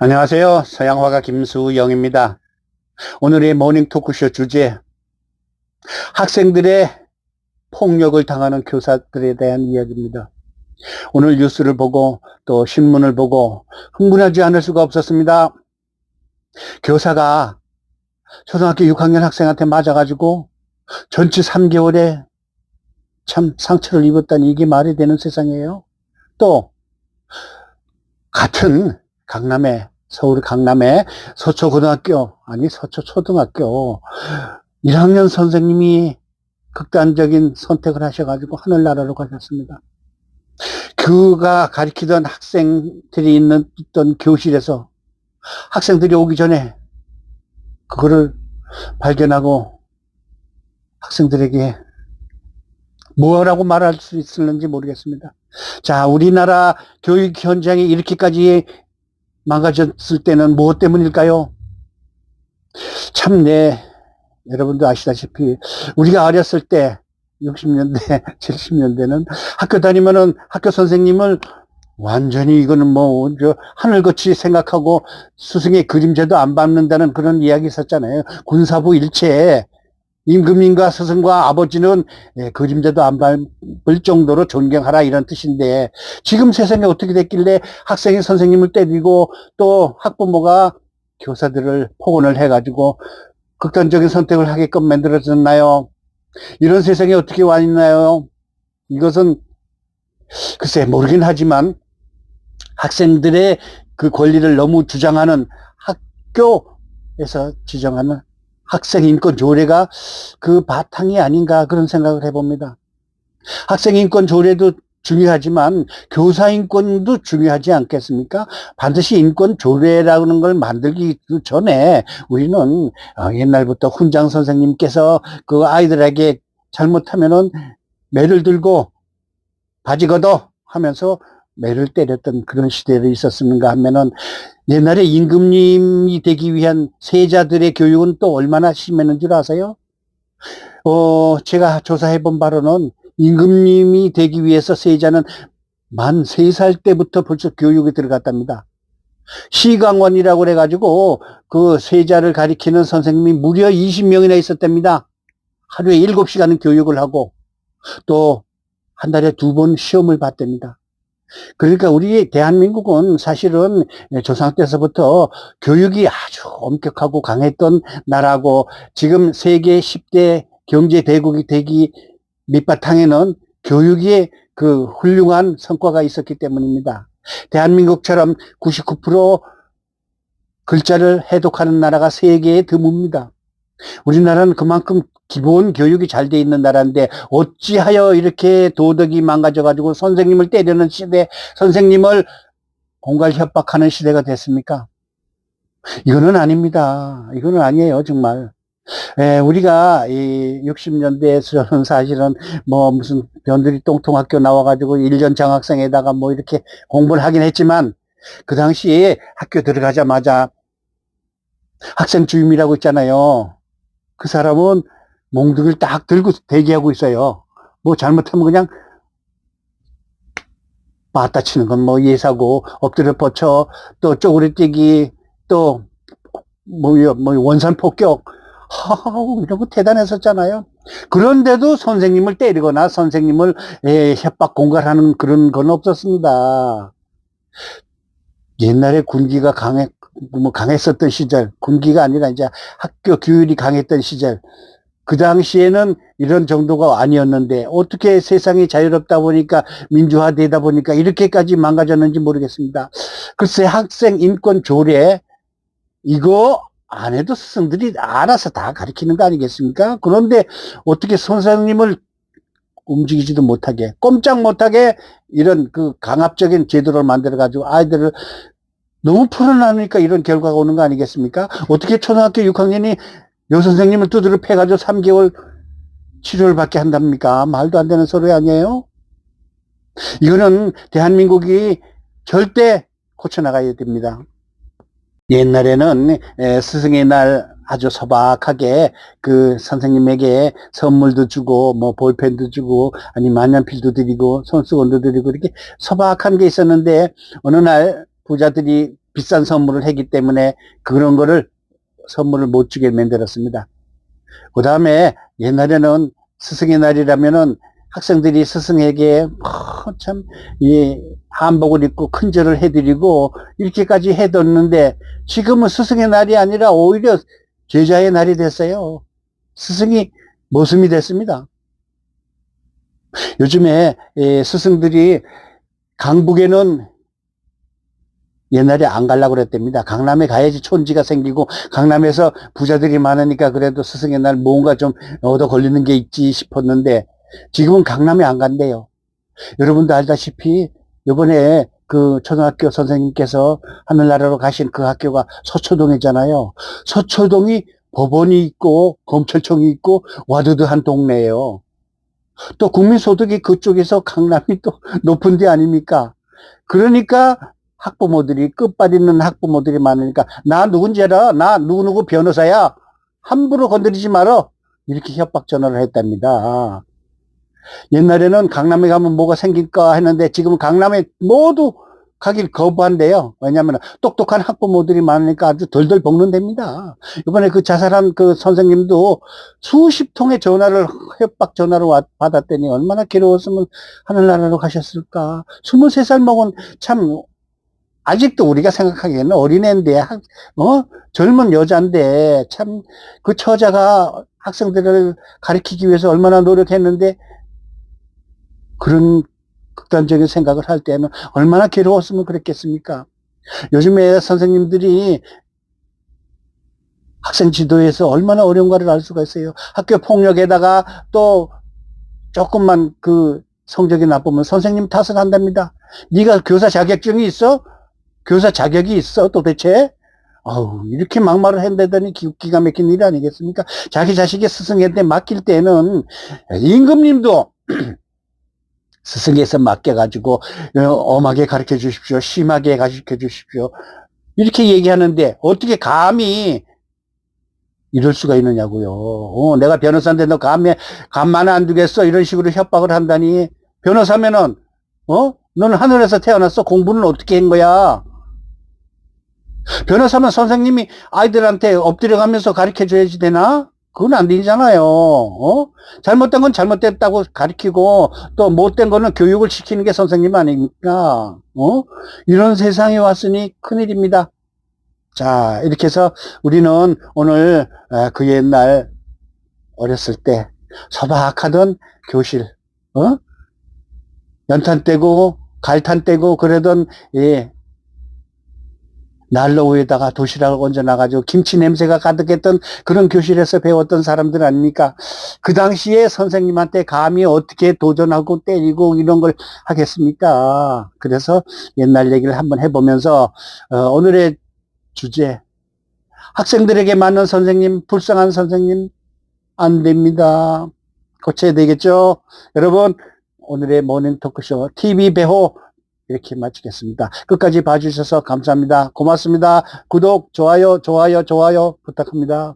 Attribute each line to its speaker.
Speaker 1: 안녕하세요. 서양화가 김수영입니다. 오늘의 모닝 토크쇼 주제, 학생들의 폭력을 당하는 교사들에 대한 이야기입니다. 오늘 뉴스를 보고 또 신문을 보고 흥분하지 않을 수가 없었습니다. 교사가 초등학교 6학년 학생한테 맞아가지고 전치 3개월에 참 상처를 입었다니, 이게 말이 되는 세상이에요. 또 같은 서울 강남의 서초초등학교 1학년 선생님이 극단적인 선택을 하셔가지고 하늘나라로 가셨습니다. 그가 가르치던 학생들이 있던 교실에서 학생들이 오기 전에 그거를 발견하고 학생들에게 뭐라고 말할 수 있을는지 모르겠습니다. 자, 우리나라 교육 현장이 이렇게까지 망가졌을 때는 무엇 때문일까요? 참, 여러분도 아시다시피 우리가 어렸을 때 60년대, 70년대는 학교 다니면은 학교 선생님을 완전히 이거는 하늘같이 생각하고 스승의 그림자도 안 밟는다는 그런 이야기 있었잖아요. 군사부 일체에 임금님과 스승과 아버지는 그림자도 안 밟을 정도로 존경하라, 이런 뜻인데, 지금 세상에 어떻게 됐길래 학생이 선생님을 때리고 또 학부모가 교사들을 폭언을 해가지고 극단적인 선택을 하게끔 만들어졌나요? 이런 세상에 어떻게 와 있나요? 이것은 글쎄 모르긴 하지만 학생들의 그 권리를 너무 주장하는 학교에서 지정하는 학생인권 조례가 그 바탕이 아닌가, 그런 생각을 해봅니다. 학생인권 조례도 중요하지만 교사인권도 중요하지 않겠습니까? 반드시 인권 조례라는 걸 만들기 전에 우리는 옛날부터 훈장 선생님께서 그 아이들에게 잘못하면은 매를 들고 바지 걷어 하면서 매를 때렸던 그런 시대도 있었는가 하면은, 옛날에 임금님이 되기 위한 세자들의 교육은 또 얼마나 심했는 줄 아세요? 제가 조사해 본 바로는 임금님이 되기 위해서 세자는 만 3살 때부터 벌써 교육에 들어갔답니다. 시강원이라고 그래가지고 그 세자를 가리키는 선생님이 무려 20명이나 있었답니다. 하루에 7시간은 교육을 하고 또 한 달에 2번 시험을 봤답니다. 그러니까 우리 대한민국은 사실은 조상 때서부터 교육이 아주 엄격하고 강했던 나라고, 지금 세계 10대 경제 대국이 되기 밑바탕에는 교육의 그 훌륭한 성과가 있었기 때문입니다. 대한민국처럼 99% 글자를 해독하는 나라가 세계에 드뭅니다. 우리나라는 그만큼 기본 교육이 잘 돼 있는 나라인데 어찌하여 이렇게 도덕이 망가져가지고 선생님을 때리는 시대, 선생님을 공갈 협박하는 시대가 됐습니까? 이거는 아닙니다. 이거는 아니에요, 정말. 우리가 이 60년대에서는 사실은 무슨 변두리 똥통학교 나와가지고 1년 장학생에다가 이렇게 공부를 하긴 했지만, 그 당시에 학교 들어가자마자 학생 주임이라고 있잖아요. 그 사람은 몽둥이를 딱 들고 대기하고 있어요. 잘못하면 그냥 맞다 치는 건 예사고, 엎드려 뻗쳐, 또 쪼그리뛰기, 또 원산 폭격, 이런 거 대단했었잖아요. 그런데도 선생님을 때리거나 선생님을 협박 공갈하는 그런 건 없었습니다. 옛날에 군기가 강했었던 시절, 군기가 아니라 이제 학교 규율이 강했던 시절, 그 당시에는 이런 정도가 아니었는데 어떻게 세상이 자유롭다 보니까, 민주화되다 보니까 이렇게까지 망가졌는지 모르겠습니다. 글쎄, 학생 인권 조례 이거 안 해도 스승들이 알아서 다 가르치는 거 아니겠습니까? 그런데 어떻게 선생님을 움직이지도 못하게, 꼼짝 못하게 이런 그 강압적인 제도를 만들어 가지고 아이들을 너무 풀어놔니까 이런 결과가 오는 거 아니겠습니까? 어떻게 초등학교 6학년이 여선생님을 두드려 패가지고 3개월 치료를 받게 한답니까? 말도 안 되는 소리 아니에요? 이거는 대한민국이 절대 고쳐나가야 됩니다. 옛날에는 스승의 날 아주 소박하게 그 선생님에게 선물도 주고 볼펜도 주고 아니면 만년필도 드리고 손수건도 드리고 이렇게 소박한 게 있었는데, 어느 날 부자들이 비싼 선물을 했기 때문에 그런 거를 선물을 못 주게 만들었습니다. 그 다음에 옛날에는 스승의 날이라면은 학생들이 스승에게 참, 한복을 입고 큰절을 해드리고 이렇게까지 해뒀는데 지금은 스승의 날이 아니라 오히려 제자의 날이 됐어요. 스승이 모습이 됐습니다. 요즘에 스승들이 강북에는 옛날에 안 가려고 그랬답니다. 강남에 가야지 촌지가 생기고 강남에서 부자들이 많으니까 그래도 스승의 날 뭔가 좀 얻어 걸리는 게 있지 싶었는데 지금은 강남에 안 간대요. 여러분도 알다시피 이번에 그 초등학교 선생님께서 하늘나라로 가신 그 학교가 서초동이잖아요. 서초동이 법원이 있고 검찰청이 있고 와드드한 동네예요. 또 국민소득이 그쪽에서 강남이 또 높은 데 아닙니까? 그러니까 학부모들이 끝발 있는 학부모들이 많으니까 나 누군지 알아? 나 누구누구 변호사야. 함부로 건드리지 말어. 이렇게 협박 전화를 했답니다. 옛날에는 강남에 가면 뭐가 생길까 했는데 지금은 강남에 모두 가길 거부한대요. 왜냐하면 똑똑한 학부모들이 많으니까 아주 덜덜 볶는답니다. 이번에 그 자살한 그 선생님도 수십 통의 전화를 협박 전화를 받았더니 얼마나 괴로웠으면 하늘나라로 가셨을까. 23살 먹은 참 아직도 우리가 생각하기에는 어린애인데 젊은 여자인데 참 그 처자가 학생들을 가르치기 위해서 얼마나 노력했는데 그런 극단적인 생각을 할 때는 얼마나 괴로웠으면 그랬겠습니까? 요즘에 선생님들이 학생 지도에서 얼마나 어려운가를 알 수가 있어요. 학교 폭력에다가 또 조금만 그 성적이 나쁘면 선생님 탓을 한답니다. 네가 교사 자격증이 있어? 교사 자격이 있어 도대체? 이렇게 막말을 한다더니 기가 막힌 일 아니겠습니까? 자기 자식의 스승한테 맡길 때는 임금님도 스승에서 맡겨가지고 엄하게 가르쳐 주십시오. 심하게 가르쳐 주십시오. 이렇게 얘기하는데 어떻게 감히 이럴 수가 있느냐고요. 내가 변호사인데 너 가만 안 두겠어. 이런 식으로 협박을 한다니. 변호사면은 너는 하늘에서 태어났어. 공부는 어떻게 한 거야? 변호사면 선생님이 아이들한테 엎드려가면서 가르쳐 줘야지 되나? 그건 안 되잖아요. 잘못된 건 잘못됐다고 가르치고 또 못된 거는 교육을 시키는 게 선생님 아닙니까? 이런 세상에 왔으니 큰일입니다. 자, 이렇게 해서 우리는 오늘 그 옛날 어렸을 때 소박하던 교실, 연탄 떼고 갈탄 떼고 그러던 난로 위에다가 도시락을 얹어놔가지고 김치 냄새가 가득했던 그런 교실에서 배웠던 사람들 아닙니까? 그 당시에 선생님한테 감히 어떻게 도전하고 때리고 이런 걸 하겠습니까? 그래서 옛날 얘기를 한번 해보면서 오늘의 주제, 학생들에게 맞는 선생님, 불쌍한 선생님 안 됩니다. 고쳐야 되겠죠? 여러분, 오늘의 모닝 토크쇼 TV 배호 이렇게 마치겠습니다. 끝까지 봐주셔서 감사합니다. 고맙습니다. 구독, 좋아요 부탁합니다.